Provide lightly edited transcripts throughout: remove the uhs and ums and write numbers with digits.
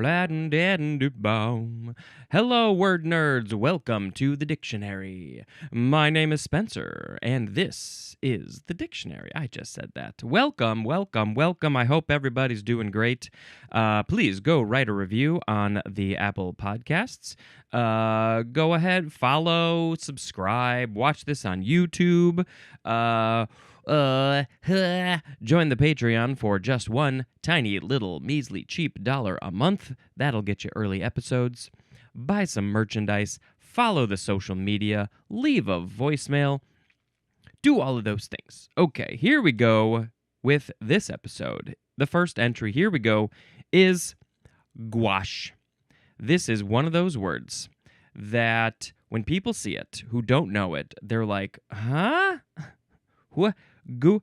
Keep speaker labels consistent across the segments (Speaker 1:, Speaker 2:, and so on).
Speaker 1: Bladden-dadden-do-boom. Hello, word nerds. Welcome to the dictionary. My name is Spencer, and this is the dictionary. I just said that. Welcome, welcome, welcome. I hope everybody's doing great. Please go write a review on the Apple Podcasts. Go ahead, follow, subscribe, watch this on YouTube. Join the Patreon for just one tiny little measly cheap $1 a month. That'll get you early episodes. Buy some merchandise, follow the social media, leave a voicemail, do all of those things. Okay, here we go with this episode. The first entry, here we go, is gouache. This is one of those words that when people see it who don't know it, they're like, huh? What? Gouache?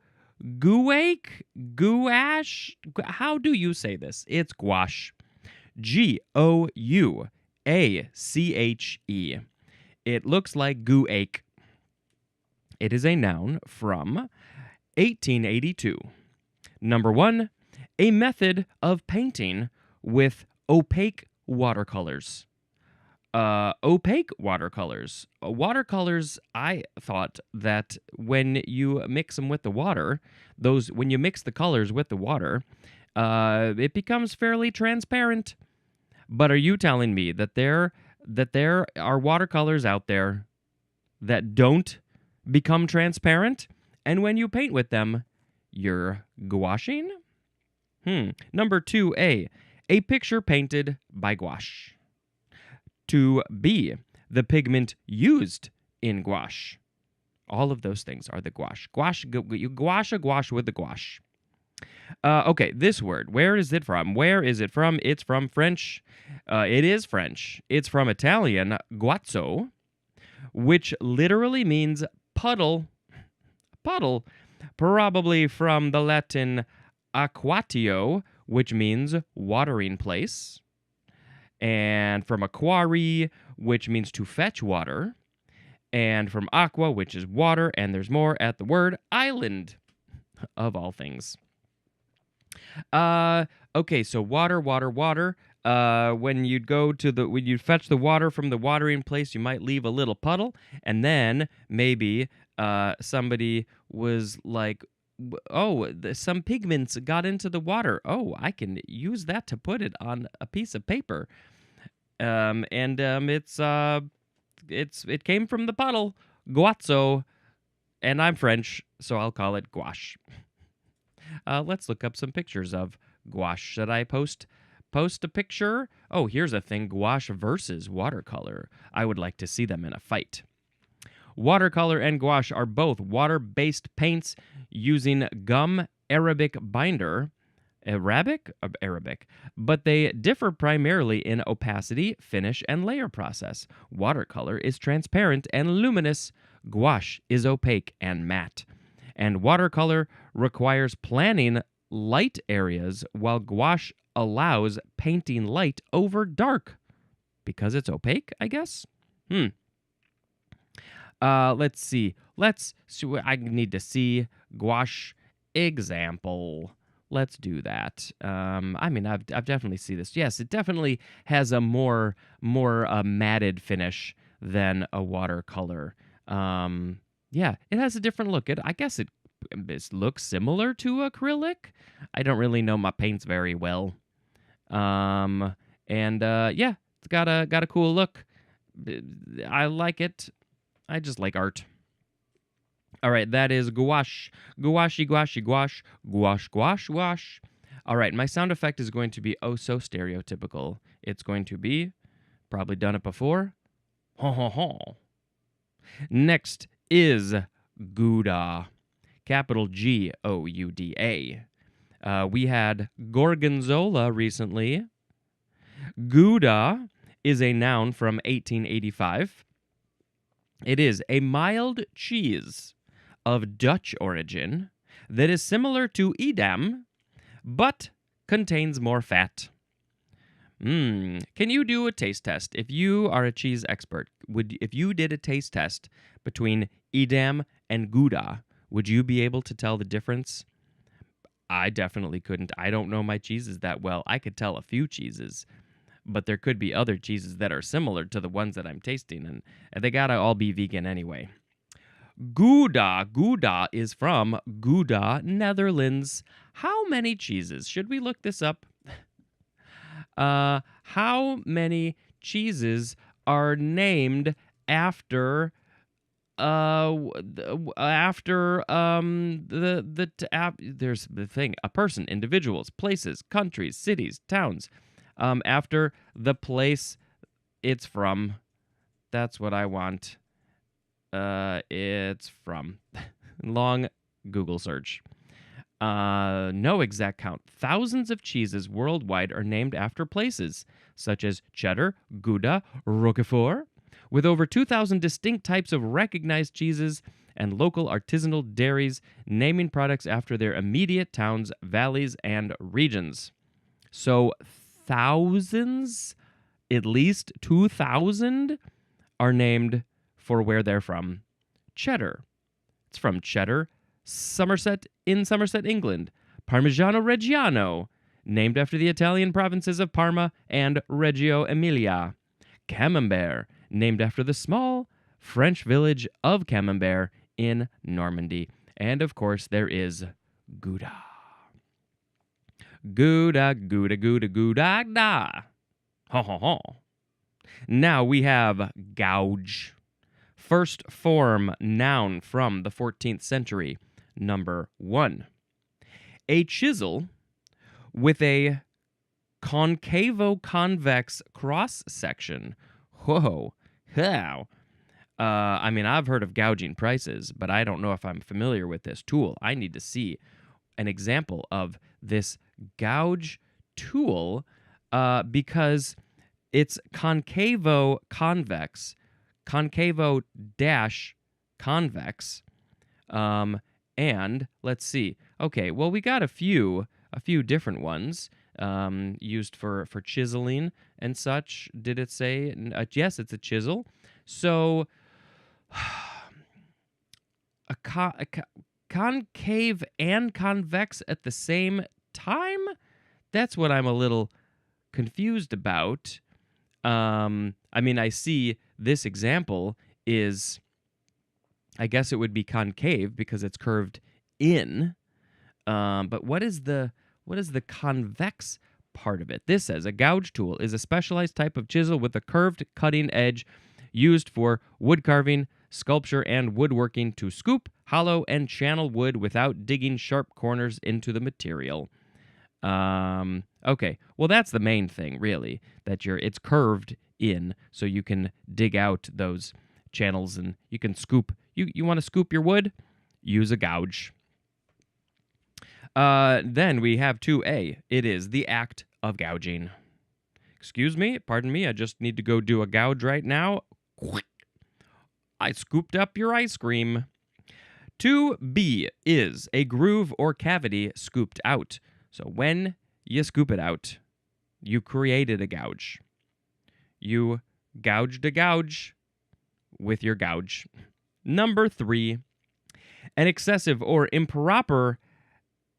Speaker 1: How do you say this? It's gouache. Gouache. It looks like gouache. It is a noun from 1882. Number 1, a method of painting with opaque watercolors. Opaque watercolors. Watercolors, I thought that when you mix them with the water, when you mix the colors with the water, it becomes fairly transparent. But are you telling me that there are watercolors out there that don't become transparent, and when you paint with them, you're gouaching? Number 2A, a picture painted by gouache. 2B, the pigment used in gouache. All of those things are the gouache. You gouache a gouache with the gouache. Okay, this word, where is it from? It's from French. It is French. It's from Italian, guazzo, which literally means puddle. Puddle. Probably from the Latin aquatio, which means watering place. And from aquari, which means to fetch water, and from aqua, which is water, and there's more at the word island, of all things. Okay, so water. When you'd fetch the water from the watering place, you might leave a little puddle, and then maybe somebody was like, some pigments got into the water. Oh, I can use that to put it on a piece of paper. It came from the puddle, guazzo, and I'm French, so I'll call it gouache. Let's look up some pictures of gouache. Should I post a picture? Oh, here's a thing, gouache versus watercolor. I would like to see them in a fight. Watercolor and gouache are both water-based paints using gum Arabic binder. Arabic, but they differ primarily in opacity, finish, and layer process. Watercolor is transparent and luminous. Gouache is opaque and matte. And watercolor requires planning light areas, while gouache allows painting light over dark. Because it's opaque, I guess? Let's see. I need to see gouache example. Let's do that. I've definitely seen this. Yes, it definitely has a more matted finish than a watercolor. Yeah, it has a different look. I guess it looks similar to acrylic. I don't really know my paints very well. Yeah, it's got a cool look. I like it. I just like art. All right, that is gouache. Gouache. All right, my sound effect is going to be oh so stereotypical. It's going to be, probably done it before, ho ho ho. Next is Gouda, capital Gouda. We had gorgonzola recently. Gouda is a noun from 1885. It is a mild cheese of Dutch origin that is similar to Edam, but contains more fat. Can you do a taste test? If you are a cheese expert, if you did a taste test between Edam and Gouda, would you be able to tell the difference? I definitely couldn't. I don't know my cheeses that well. I could tell a few cheeses. but there could be other cheeses that are similar to the ones that I'm tasting, and they gotta all be vegan anyway. Gouda. Gouda is from Gouda, Netherlands. How many cheeses? Should we look this up? How many cheeses are named after there's the thing, a person, individuals, places, countries, cities, towns, after the place it's from. That's what I want. It's from. Long Google search. No exact count. Thousands of cheeses worldwide are named after places, such as cheddar, Gouda, Roquefort, with over 2,000 distinct types of recognized cheeses and local artisanal dairies naming products after their immediate towns, valleys, and regions. So thousands, at least 2,000, are named for where they're from. Cheddar. It's from Cheddar, Somerset, England. Parmigiano Reggiano, named after the Italian provinces of Parma and Reggio Emilia. Camembert, named after the small French village of Camembert in Normandy. And of course, there is Gouda. Gouda, Gouda, Gouda, Gouda, da. Ha ha ha. Now we have gouge. First form noun from the 14th century. Number 1. A chisel with a concavo-convex cross-section. Whoa. How? I mean, I've heard of gouging prices, but I don't know if I'm familiar with this tool. I need to see an example of this gouge tool because it's concavo-convex, concavo-convex, and let's see. Okay, well, we got a few different ones used for chiseling and such. Did it say? Yes, it's a chisel. So, a concave and convex at the same time? That's what I'm a little confused about. I mean, I see this example is, I guess it would be concave because it's curved in. But what is the convex part of it? This says a gouge tool is a specialized type of chisel with a curved cutting edge used for wood carving, sculpture, and woodworking to scoop, hollow, and channel wood without digging sharp corners into the material. Okay, well, that's the main thing, really, that it's curved in, so you can dig out those channels and you can scoop. You want to scoop your wood? Use a gouge. Then we have 2A. It is the act of gouging. Excuse me, pardon me, I just need to go do a gouge right now. I scooped up your ice cream. 2B is a groove or cavity scooped out. So when you scoop it out, you created a gouge. You gouged a gouge with your gouge. Number 3, an excessive or improper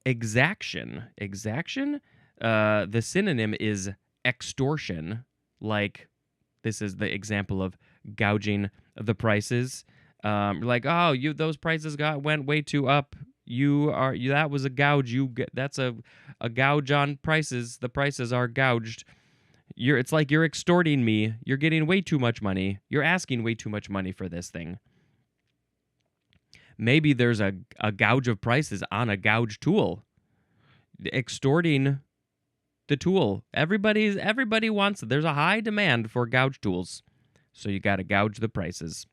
Speaker 1: exaction. Exaction? The synonym is extortion. Like, this is the example of gouging the prices. Like, oh, those prices went way too up. That was a gouge. That's a gouge on prices. The prices are gouged. It's like you're extorting me. You're getting way too much money. You're asking way too much money for this thing. Maybe there's a gouge of prices on a gouge tool. Extorting the tool. Everybody wants it. There's a high demand for gouge tools. So you got to gouge the prices.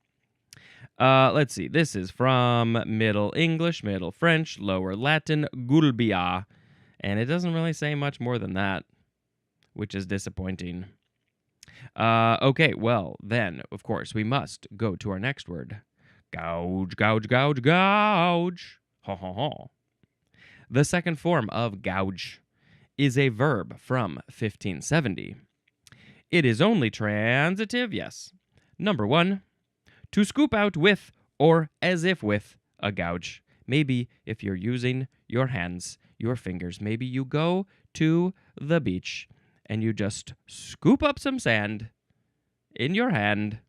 Speaker 1: Let's see. This is from Middle English, Middle French, Lower Latin, gulbia. And it doesn't really say much more than that, which is disappointing. Okay, well, then, of course, we must go to our next word. Gouge, gouge, gouge, gouge. Ha, ha, ha. The second form of gouge is a verb from 1570. It is only transitive, yes. Number 1, to scoop out with or as if with a gouge. Maybe if you're using your hands, your fingers, maybe you go to the beach and you just scoop up some sand in your hand.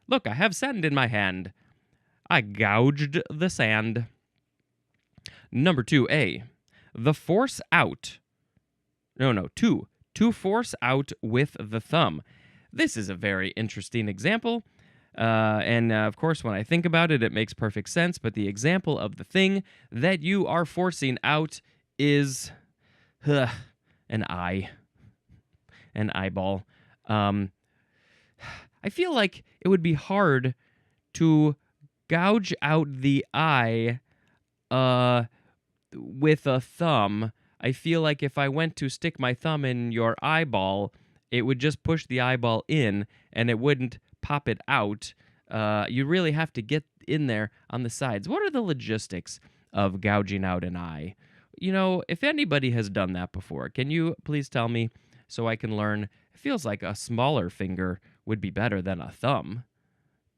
Speaker 1: Look, I have sand in my hand. I gouged the sand. Number 2A, the force out. Two. To force out with the thumb. This is a very interesting example. And of course, when I think about it, it makes perfect sense. But the example of the thing that you are forcing out is an eye, an eyeball. I feel like it would be hard to gouge out the eye with a thumb. I feel like if I went to stick my thumb in your eyeball, it would just push the eyeball in and it wouldn't pop it out. You really have to get in there on the sides. What are the logistics of gouging out an eye? You know, if anybody has done that before, can you please tell me so I can learn? It feels like a smaller finger would be better than a thumb.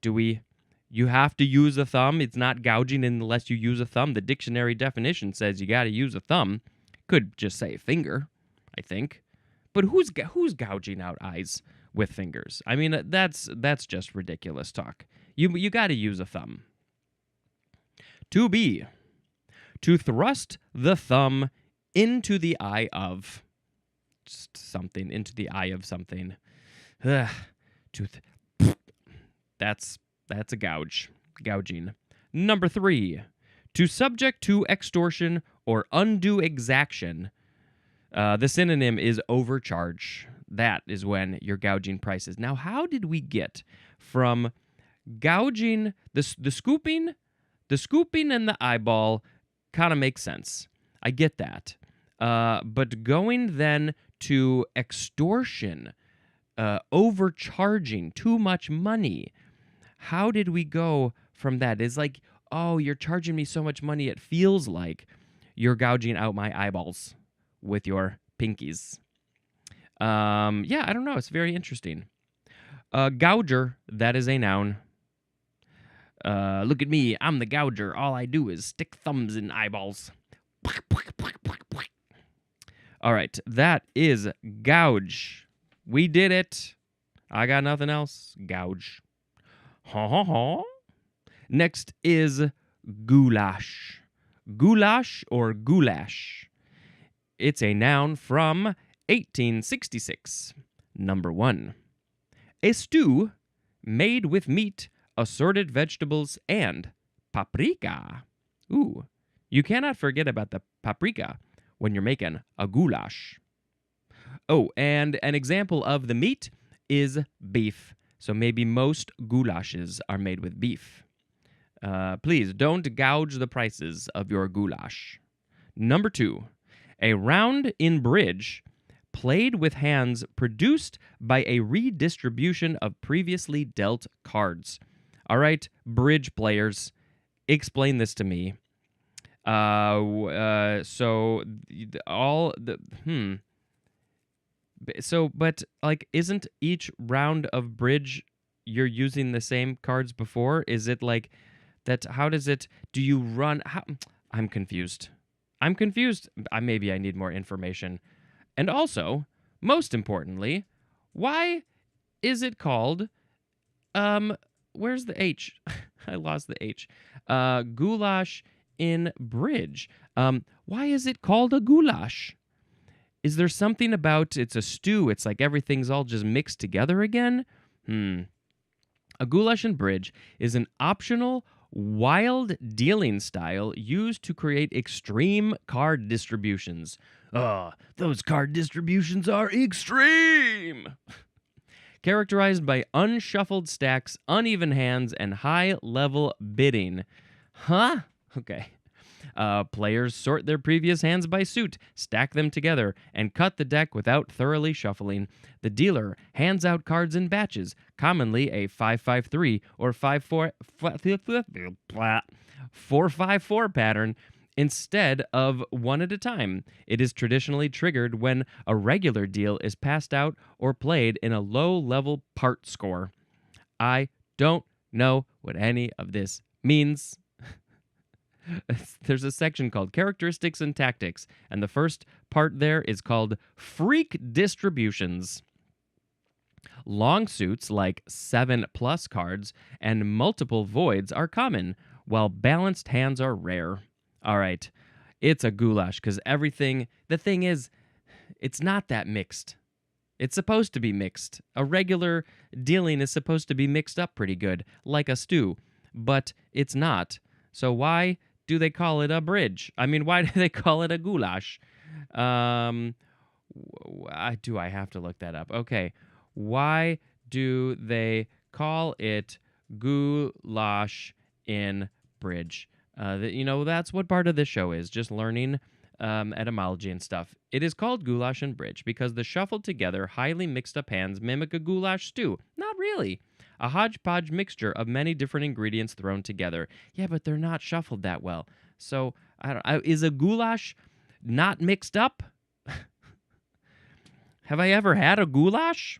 Speaker 1: You have to use a thumb? It's not gouging unless you use a thumb. The dictionary definition says you got to use a thumb. Could just say finger, I think. But who's gouging out eyes with fingers? I mean, that's just ridiculous talk. You got to use a thumb. 2B, to thrust the thumb into the eye of something, into the eye of something. That's a gouging. Number 3, to subject to extortion or undue exaction. The synonym is overcharge. That is when you're gouging prices. Now, how did we get from gouging the scooping and the eyeball kind of makes sense. I get that. But going then to extortion, overcharging too much money. How did we go from that? It's like, oh, you're charging me so much money, it feels like you're gouging out my eyeballs with your pinkies. Yeah, I don't know. It's very interesting. Gouger, that is a noun. Look at me. I'm the gouger. All I do is stick thumbs in eyeballs. All right, that is gouge. We did it. I got nothing else. Gouge. Ha ha ha. Next is goulash. Goulash or goulash. It's a noun from 1866. Number 1. A stew made with meat, assorted vegetables, and paprika. Ooh, you cannot forget about the paprika when you're making a goulash. Oh, and an example of the meat is beef. So maybe most goulashes are made with beef. Please don't gouge the prices of your goulash. Number 2, a round in bridge played with hands produced by a redistribution of previously dealt cards. All right, bridge players, explain this to me. But like, isn't each round of bridge you're using the same cards before? Is it like that? How does it? Do you run? I'm confused. Maybe I need more information. And also, most importantly, why is it called? Where's the H? I lost the H. Goulash in bridge. Why is it called a goulash? Is there something about it's a stew? It's like everything's all just mixed together again? A goulash in bridge is an optional, wild dealing style used to create extreme card distributions. Those card distributions are extreme! Characterized by unshuffled stacks, uneven hands, and high-level bidding. Huh? Okay. Players sort their previous hands by suit, stack them together, and cut the deck without thoroughly shuffling. The dealer hands out cards in batches, commonly a 5-5-3 or 4-5-4 pattern, instead of one at a time. It is traditionally triggered when a regular deal is passed out or played in a low-level part score. I don't know what any of this means. There's a section called Characteristics and Tactics, and the first part there is called Freak Distributions. Long suits like 7+ cards and multiple voids are common, while balanced hands are rare. All right, it's a goulash because the thing is, it's not that mixed. It's supposed to be mixed. A regular dealing is supposed to be mixed up pretty good, like a stew, but it's not. So why do they call it a bridge? I mean, why do they call it a goulash? Do I have to look that up? Okay. Why do they call it goulash in bridge? That's what part of this show is, just learning etymology and stuff. It is called goulash and bridge because the shuffled together, highly mixed up hands mimic a goulash stew. Not really. A hodgepodge mixture of many different ingredients thrown together. Yeah, but they're not shuffled that well. So, is a goulash not mixed up? Have I ever had a goulash?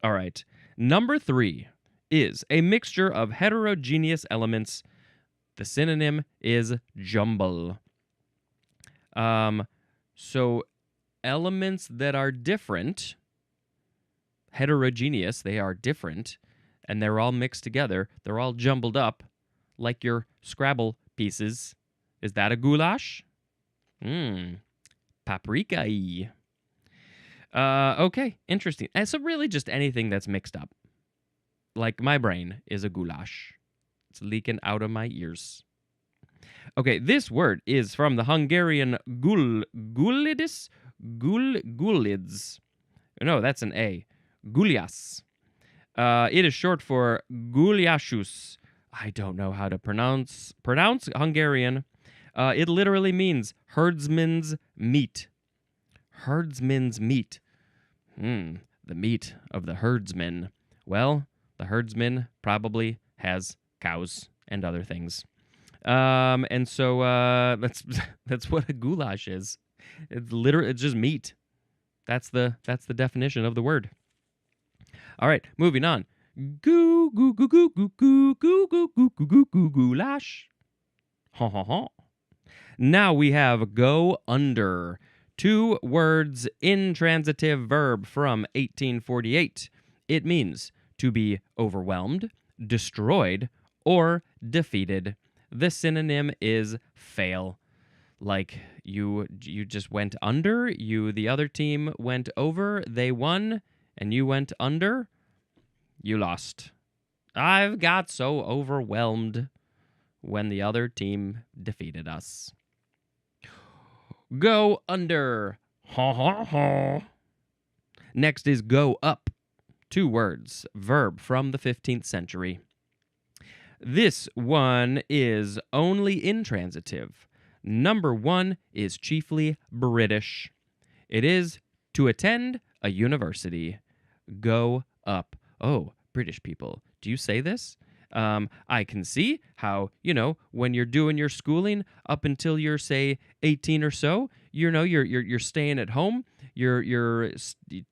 Speaker 1: All right. Number 3 is a mixture of heterogeneous elements. The synonym is jumble. So elements that are different, heterogeneous, they are different, and they're all mixed together. They're all jumbled up like your Scrabble pieces. Is that a goulash? Paprika-y. Okay, interesting. And so really just anything that's mixed up. Like my brain is a goulash. It's leaking out of my ears. Okay, this word is from the Hungarian gulids. No, that's an A. Gulyas. It is short for gulyashus. I don't know how to pronounce Hungarian. It literally means herdsman's meat. Herdsman's meat. The meat of the herdsman. Well, the herdsman probably has cows and other things. And so that's what a goulash is. It's just meat. That's the definition of the word. All right, moving on. Goulash. Ha ha ha. Now we have go under. 2 words, intransitive verb from 1848. It means to be overwhelmed, destroyed, or defeated. The synonym is fail. Like you just went under, the other team went over, they won, and you went under, you lost. I've got so overwhelmed when the other team defeated us. Go under. Ha ha ha. Next is go up. 2 words, verb from the 15th century. This one is only intransitive. Number 1 is chiefly British. It is to attend a university. Go up. Oh, British people, do you say this? I can see how, when you're doing your schooling up until you're, say, 18 or so, you're staying at home, you're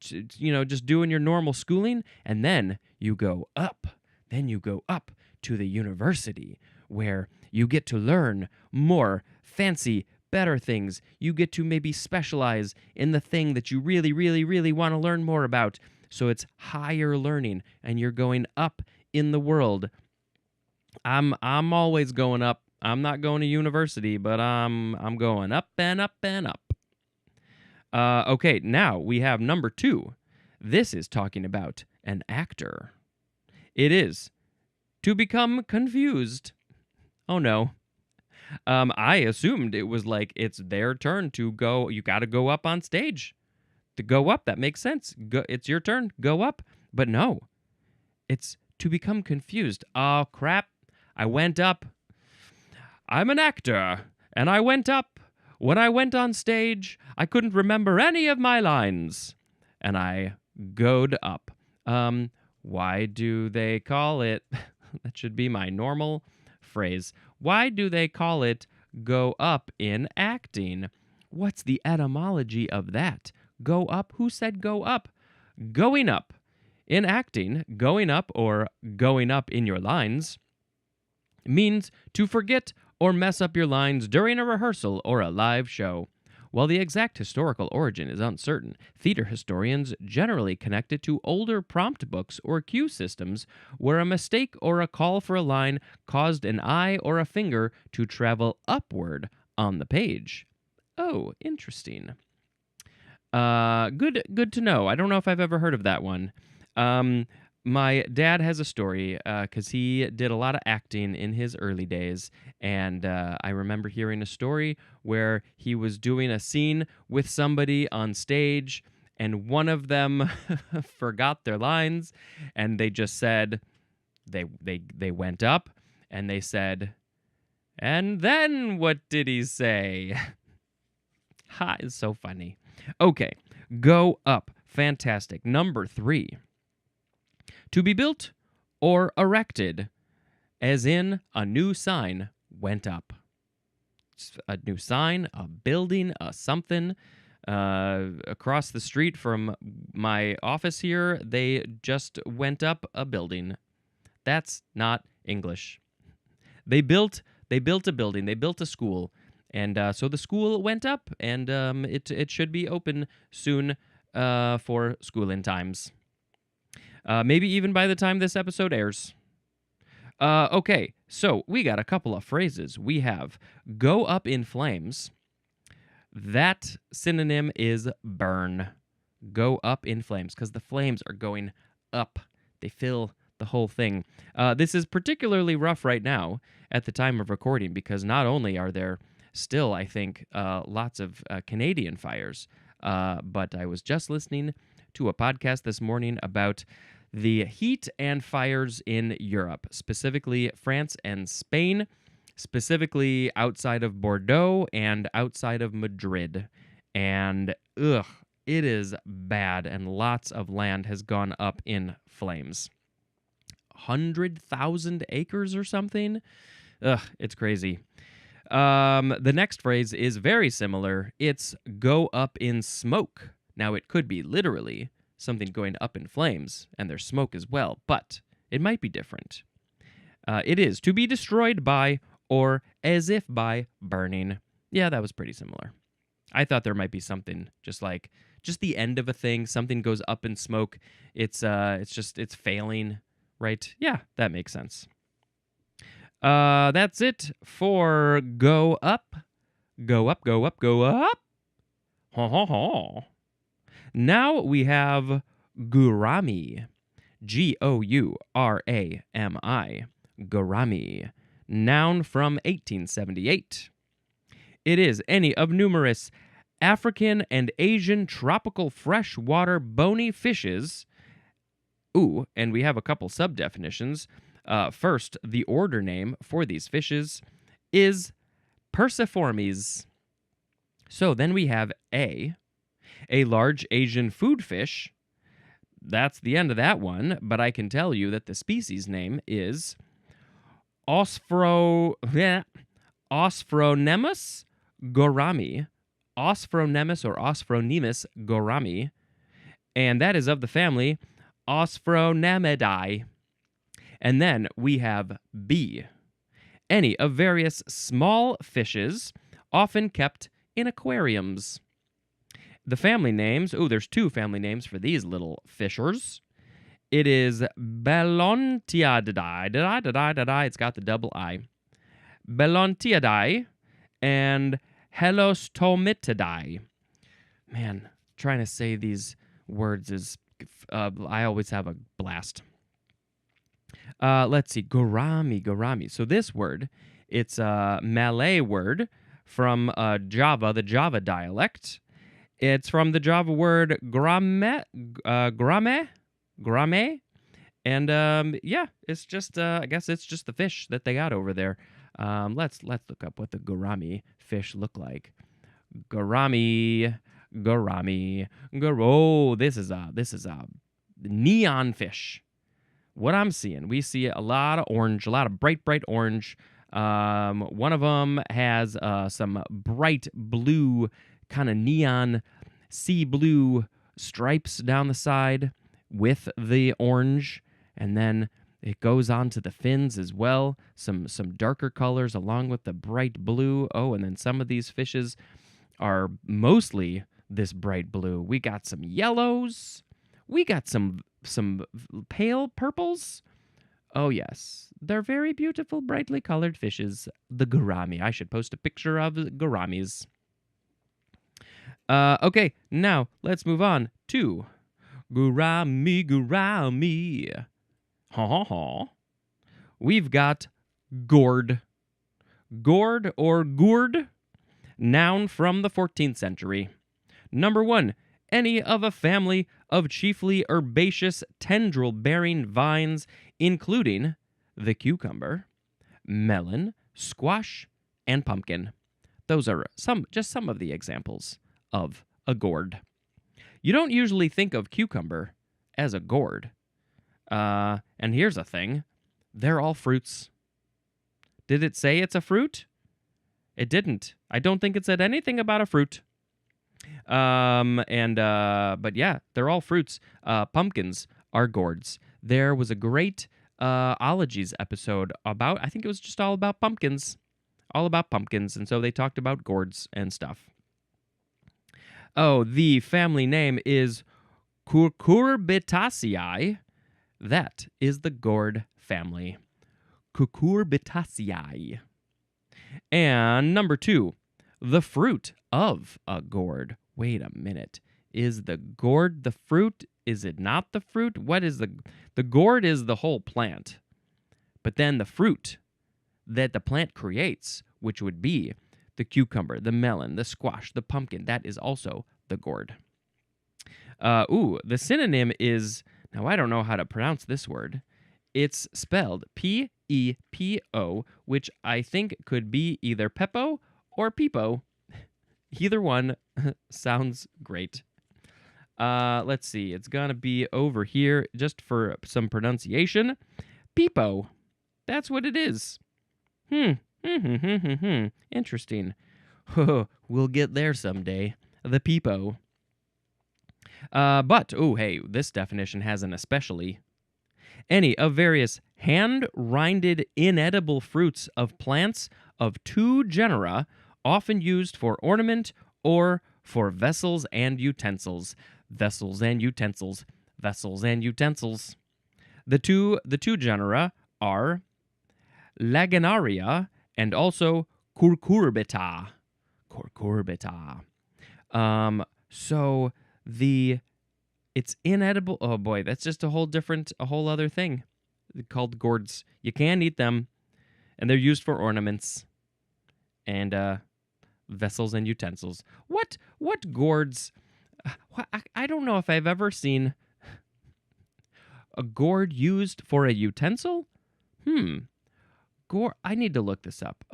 Speaker 1: just doing your normal schooling, and then you go up. Then you go up to the university where you get to learn more fancy, better things. You get to maybe specialize in the thing that you really, really, really want to learn more about. So it's higher learning, and you're going up in the world. I'm always going up. I'm not going to university, but I'm going up and up and up. Okay, now we have number 2. This is talking about an actor. It is to become confused. Oh no. I assumed it was like it's their turn to go. You got to go up on stage. To go up, that makes sense. It's your turn. Go up. But no. It's to become confused. Oh, crap. I went up. I'm an actor, and I went up. When I went on stage, I couldn't remember any of my lines, and I goed up. Why do they call it... That should be my normal phrase. Why do they call it go up in acting? What's the etymology of that? Go up? Who said go up? Going up. In acting, going up or going up in your lines means to forget or mess up your lines during a rehearsal or a live show. While the exact historical origin is uncertain, theater historians generally connect it to older prompt books or cue systems where a mistake or a call for a line caused an eye or a finger to travel upward on the page. Oh, interesting. Good to know. I don't know if I've ever heard of that one. My dad has a story because he did a lot of acting in his early days, and I remember hearing a story where he was doing a scene with somebody on stage, and one of them forgot their lines, and they just said they went up and they said, "And then what did he say?" Ha! It's so funny. Okay, go up. Fantastic. Number 3. To be built or erected, as in a new sign went up. A new sign, a building, a something. Across the street from my office here, they just went up a building. That's not English. They built a building. They built a school. And so the school went up, and it should be open soon for schooling times. Maybe even by the time this episode airs. Okay, so we got a couple of phrases. We have go up in flames. That synonym is burn. Go up in flames, because the flames are going up. They fill the whole thing. This is particularly rough right now at the time of recording, because not only are there still, I think, lots of Canadian fires, but I was just listening to a podcast this morning about the heat and fires in Europe, specifically France and Spain, specifically outside of Bordeaux and outside of Madrid. And it is bad, and lots of land has gone up in flames. 100,000 acres or something? It's crazy. The next phrase is very similar. It's go up in smoke. Now, it could be literally something going up in flames, and there's smoke as well, but it might be different. It is to be destroyed by or as if by burning. Yeah, that was pretty similar. I thought there might be something just the end of a thing. Something goes up in smoke. It's failing, right? Yeah, that makes sense. That's it for go up. Go up, go up, go up. Ha ha ha. Now we have gourami. Gourami. Gourami. Noun from 1878. It is any of numerous African and Asian tropical freshwater bony fishes. Ooh, and we have a couple sub-definitions. First, the order name for these fishes is Perciformes. So then we have a large Asian food fish. That's the end of that one, but I can tell you that the species name is Osphronemus gourami. Osphronemus or Osphronemus gourami. And that is of the family Osphronemidae. And then we have B, any of various small fishes, often kept in aquariums. The family names, there's 2 family names for these little fishers. It is Bellontiadae, it's got the double I. Bellontiadae and Helostomitidae. Man, trying to say these words is, I always have a blast. Let's see, gourami. So this word, it's a Malay word from Java, the Java dialect. It's from the Java word gourmet, and it's just I guess it's just the fish that they got over there. Let's look up what the gourami fish look like. Gourami. Oh, this is a neon fish. What I'm seeing, we see a lot of orange, a lot of bright orange. One of them has some bright blue, kind of neon sea blue stripes down the side with the orange, and then It goes on to the fins as well. Some darker colors along with the bright blue. Oh, and then some of these fishes are mostly this bright blue. We got some yellows. We got some pale purples. Oh yes, they're very beautiful, brightly colored fishes. The gourami. I should post a picture of gouramis. Okay, now let's move on to gourami. Ha ha ha. We've got gourd. Gourd or gourd, noun from the 14th century. Number 1, any of a family of chiefly herbaceous tendril-bearing vines, including the cucumber, melon, squash, and pumpkin. Those are just some of the examples of a gourd. You don't usually think of cucumber as a gourd. And here's a thing. They're all fruits. Did it say it's a fruit? It didn't. I don't think it said anything about a fruit. But yeah, they're all fruits. Pumpkins are gourds. There was a great ologies episode about, I think it was just all about pumpkins. And so they talked about gourds and stuff. Oh, the family name is Cucurbitaceae. That is the gourd family. Cucurbitaceae. And number 2, the fruit of a gourd. Wait a minute. Is the gourd the fruit? Is it not the fruit? What is the gourd is the whole plant. But then the fruit that the plant creates, which would be the cucumber, the melon, the squash, the pumpkin, that is also the gourd. The synonym is, now I don't know how to pronounce this word. It's spelled P-E-P-O, which I think could be either Peppo or Peepo. Either one sounds great. Let's see. It's going to be over here just for some pronunciation. Peepo. That's what it is. Interesting. We'll get there someday. The peepo. But, hey, this definition has an especially. Any of various hand-rinded inedible fruits of plants of 2 genera, often used for ornament or for vessels and utensils. Vessels and utensils. Vessels and utensils. The two genera are Lagenaria and also Cucurbita. So it's inedible. Oh boy, that's just a whole other thing called gourds. You can eat them, and they're used for ornaments and vessels and utensils. What gourds? I don't know if I've ever seen a gourd used for a utensil. Gourd. I need to look this up.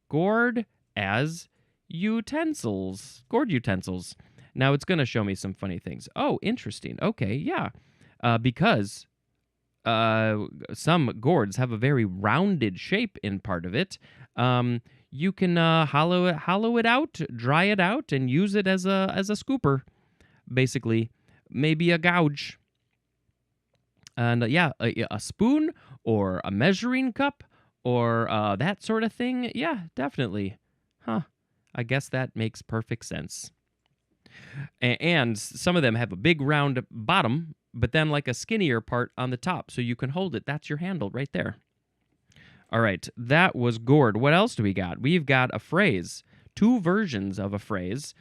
Speaker 1: Gourd as utensils. Gourd utensils. Now it's going to show me some funny things. Oh, interesting. Okay, yeah. Because some gourds have a very rounded shape in part of it. You can hollow it out, dry it out, and use it as a scooper, basically. Maybe a gouge. And a spoon or a measuring cup or that sort of thing. Yeah, definitely. Huh. I guess that makes perfect sense. And some of them have a big round bottom, but then like a skinnier part on the top, so you can hold it. That's your handle right there. All right, that was gourd. What else do we got? We've got a phrase, 2 versions of a phrase.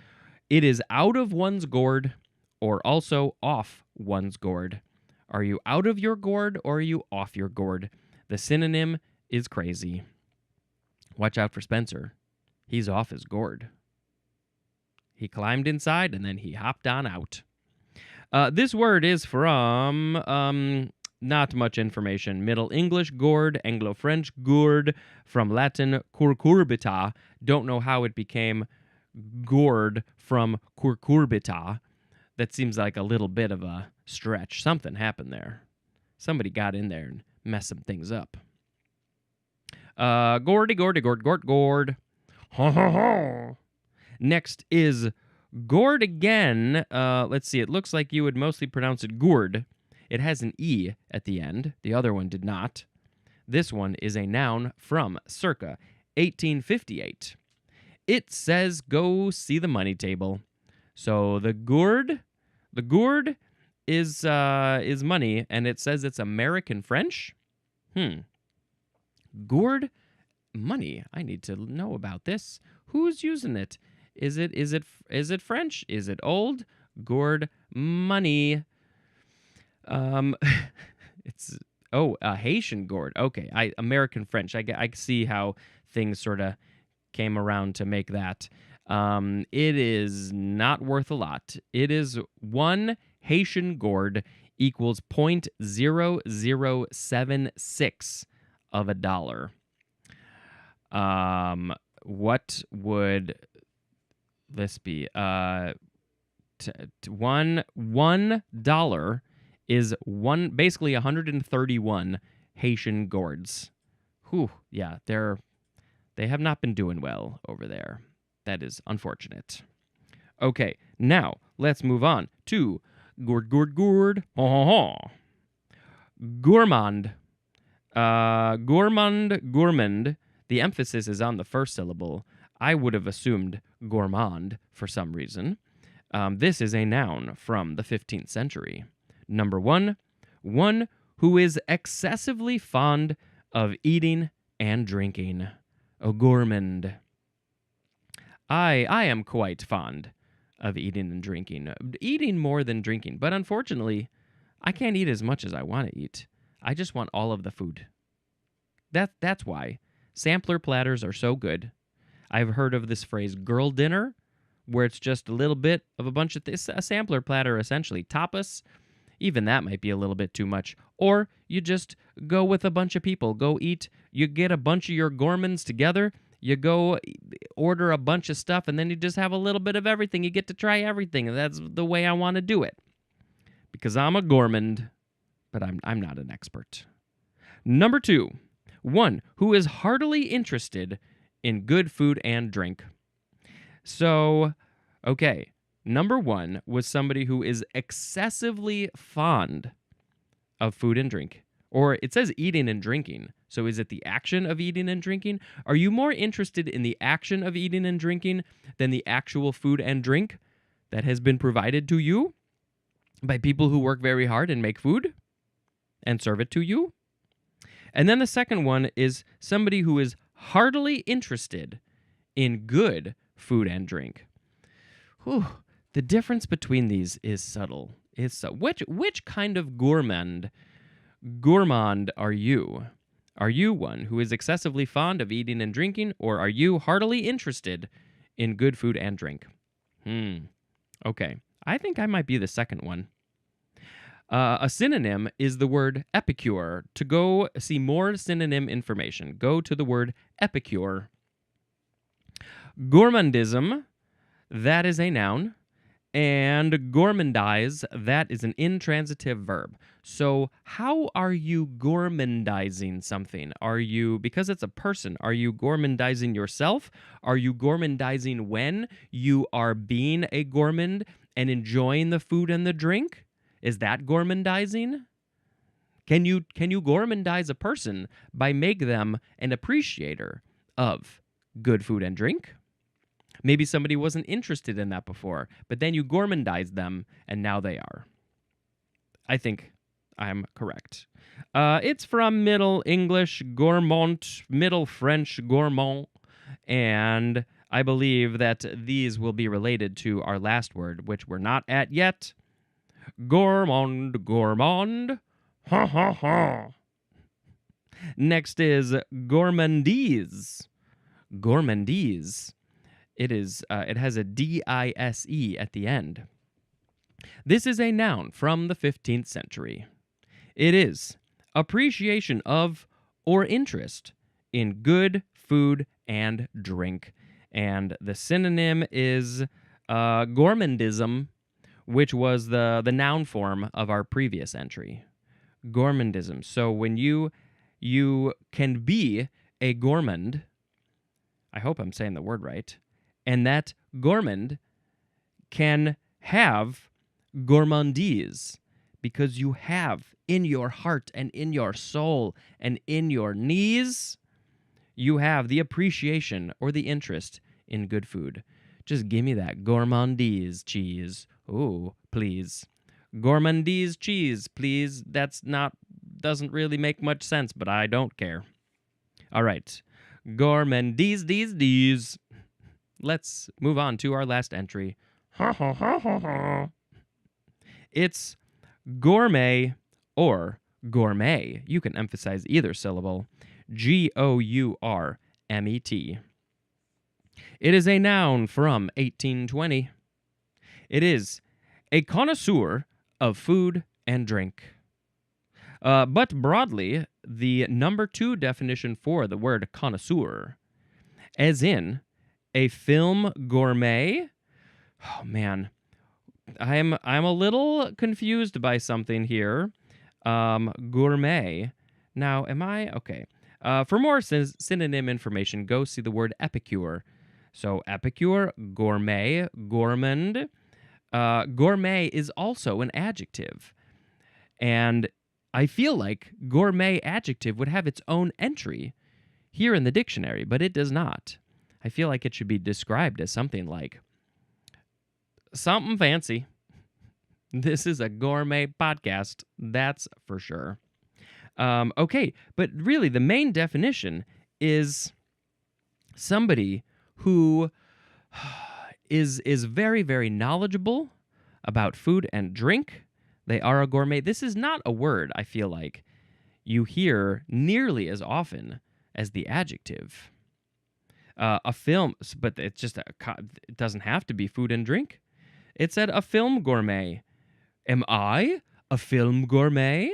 Speaker 1: It is out of one's gourd or also off one's gourd. Are you out of your gourd or are you off your gourd? The synonym is crazy. Watch out for Spencer. He's off his gourd. He climbed inside and then he hopped on out. This word is from not much information. Middle English gourd, Anglo-French gourd, from Latin cucurbita. Don't know how it became gourd from cucurbita. That seems like a little bit of a stretch. Something happened there. Somebody got in there and messed some things up. Gourdy, gourd. Ha ha ha. Next is gourd again. Let's see. It looks like you would mostly pronounce it gourd. It has an E at the end. The other one did not. This one is a noun from circa 1858. It says go see the money table. So the gourd is money, and it says it's American French. Gourd money. I need to know about this. Who's using it? Is it French? Is it old? Gourd money. It's Haitian gourd. Okay, American French. I see how things sort of came around to make that. It is not worth a lot. It is 1 Haitian gourd equals 0.0076 of a dollar. What would this be? $1 is basically 131 Haitian gourds. Whew, yeah, they have not been doing well over there. That is unfortunate. Okay, now let's move on to gourd. Gourmand. Gourmand. The emphasis is on the first syllable. I would have assumed gourmand for some reason. This is a noun from the 15th century. Number 1, one who is excessively fond of eating and drinking. A gourmand. I am quite fond of eating and drinking. Eating more than drinking, but unfortunately, I can't eat as much as I want to eat. I just want all of the food. That's why sampler platters are so good. I've heard of this phrase, girl dinner, where it's just a little bit of a bunch of a sampler platter, essentially. Tapas, even that might be a little bit too much. Or you just go with a bunch of people. Go eat. You get a bunch of your gourmands together. You go order a bunch of stuff, and then you just have a little bit of everything. You get to try everything, and that's the way I want to do it. Because I'm a gourmand, but I'm not an expert. Number 2, one who is heartily interested in good food and drink. So, okay, number 1 was somebody who is excessively fond of food and drink. Or it says eating and drinking. So is it the action of eating and drinking? Are you more interested in the action of eating and drinking than the actual food and drink that has been provided to you by people who work very hard and make food and serve it to you? And then the second one is somebody who is heartily interested in good food and drink. Whew. The difference between these is subtle. Which kind of gourmand are you? Are you one who is excessively fond of eating and drinking, or are you heartily interested in good food and drink? Okay, I think I might be the second one. A synonym is the word epicure. To go see more synonym information, go to the word epicure. Gourmandism, that is a noun. And gourmandize, that is an intransitive verb. So how are you gourmandizing something? Because it's a person, are you gourmandizing yourself? Are you gourmandizing when you are being a gourmand and enjoying the food and the drink? Is that gourmandizing? Can you gourmandize a person by make them an appreciator of good food and drink? Maybe somebody wasn't interested in that before, but then you gourmandized them, and now they are. I think I'm correct. It's from Middle English, gourmand, Middle French, gourmand, and I believe that these will be related to our last word, which we're not at yet. Gourmand, gourmand, ha ha ha. Next is gourmandise. Gourmandise. It has a D-I-S-E at the end. This is a noun from the 15th century. It is appreciation of or interest in good food and drink. And the synonym is gourmandism, which was the noun form of our previous entry. Gourmandism. So when you can be a gourmand, I hope I'm saying the word right, and that gourmand can have gourmandise because you have in your heart and in your soul and in your knees, you have the appreciation or the interest in good food. Just give me that gourmandise cheese. Oh, please. Gourmandise cheese, please. Doesn't really make much sense, but I don't care. All right. Gourmandise. Let's move on to our last entry. It's gourmet or gourmet. You can emphasize either syllable. Gourmet. It is a noun from 1820. It is a connoisseur of food and drink. But broadly, the number 2 definition for the word connoisseur, as in a film gourmet. Oh man, I'm a little confused by something here. Gourmet. Now, am I okay? For more synonym information, go see the word epicure. So epicure, gourmet, gourmand. Gourmet is also an adjective. And I feel like gourmet adjective would have its own entry here in the dictionary, but it does not. I feel like it should be described as something like something fancy. This is a gourmet podcast, that's for sure. Okay, but really the main definition is somebody who is very, very knowledgeable about food and drink. They are a gourmet. This is not a word, I feel like, you hear nearly as often as the adjective. A film, but it's just it doesn't have to be food and drink. It said a film gourmet. Am I a film gourmet?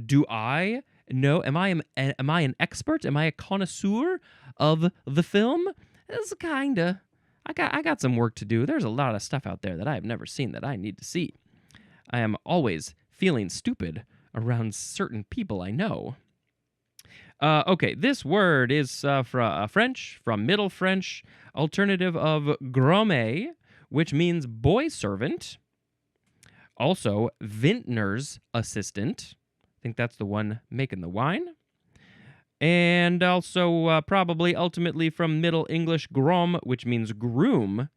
Speaker 1: Do I know? Am I an expert? Am I a connoisseur of the film? It's kinda. I got some work to do. There's a lot of stuff out there that I have never seen that I need to see. I am always feeling stupid around certain people I know. Okay, this word is from Middle French, alternative of gourmet, which means boy servant. Also, vintner's assistant. I think that's the one making the wine. And also, probably ultimately from Middle English, grom, which means groom.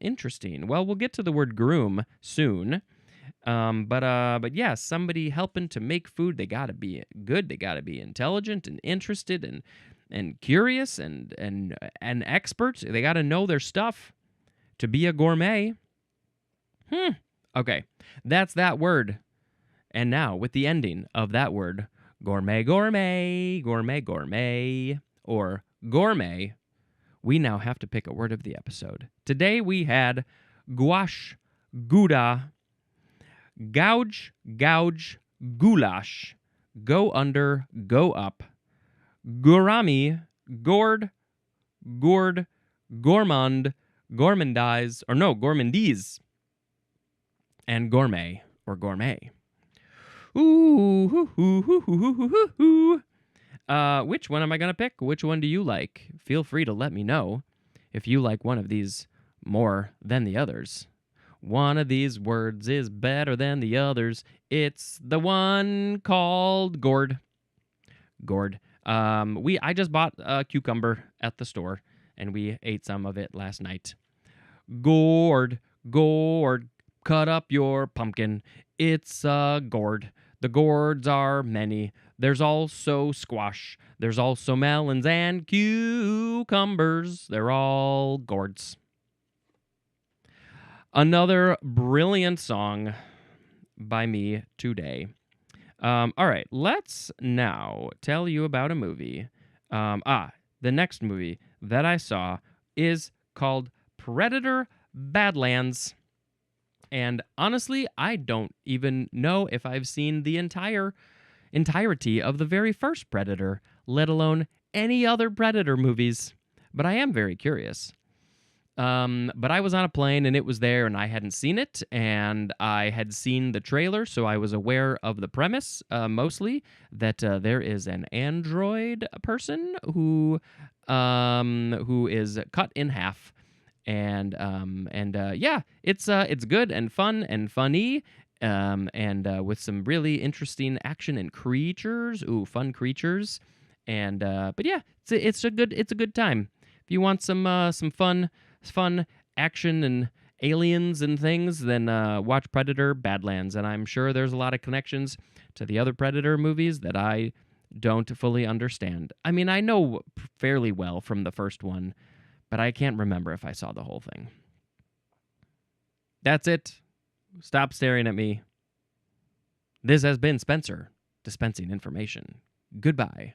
Speaker 1: Interesting. Well, we'll get to the word groom soon. But yeah, somebody helping to make food. They gotta be good. They gotta be intelligent and interested and curious and expert. They gotta know their stuff to be a gourmet. Okay, that's that word. And now with the ending of that word, gourmet, gourmet, gourmet, gourmet, or gourmet, we now have to pick a word of the episode. Today we had gouache, gouda, gouge, gouge, goulash, go under, go up, gourami, gourd, gourd, gourmand, gourmandise, and gourmet or gourmet. Which one am I going to pick? Which one do you like? Feel free to let me know if you like one of these more than the others. One of these words is better than the others. It's the one called gourd. Gourd. I just bought a cucumber at the store, and we ate some of it last night. Gourd, gourd, cut up your pumpkin. It's a gourd. The gourds are many. There's also squash. There's also melons and cucumbers. They're all gourds. Another brilliant song by me today. All right, let's now tell you about a movie. The next movie that I saw is called Predator Badlands. And honestly, I don't even know if I've seen the entirety of the very first Predator, let alone any other Predator movies. But I am very curious. But I was on a plane and it was there and I hadn't seen it, and I had seen the trailer, so I was aware of the premise, mostly, that there is an android person who is cut in half Yeah, it's good and fun and funny, and with some really interesting action and creatures. Ooh, fun creatures, and but yeah, it's a good time. If you want some fun action and aliens and things, then watch Predator: Badlands, and I'm sure there's a lot of connections to the other Predator movies that I don't fully understand. I mean, I know fairly well from the first one, but I can't remember if I saw the whole thing. That's it. Stop staring at me. This has been Spencer, dispensing information. Goodbye.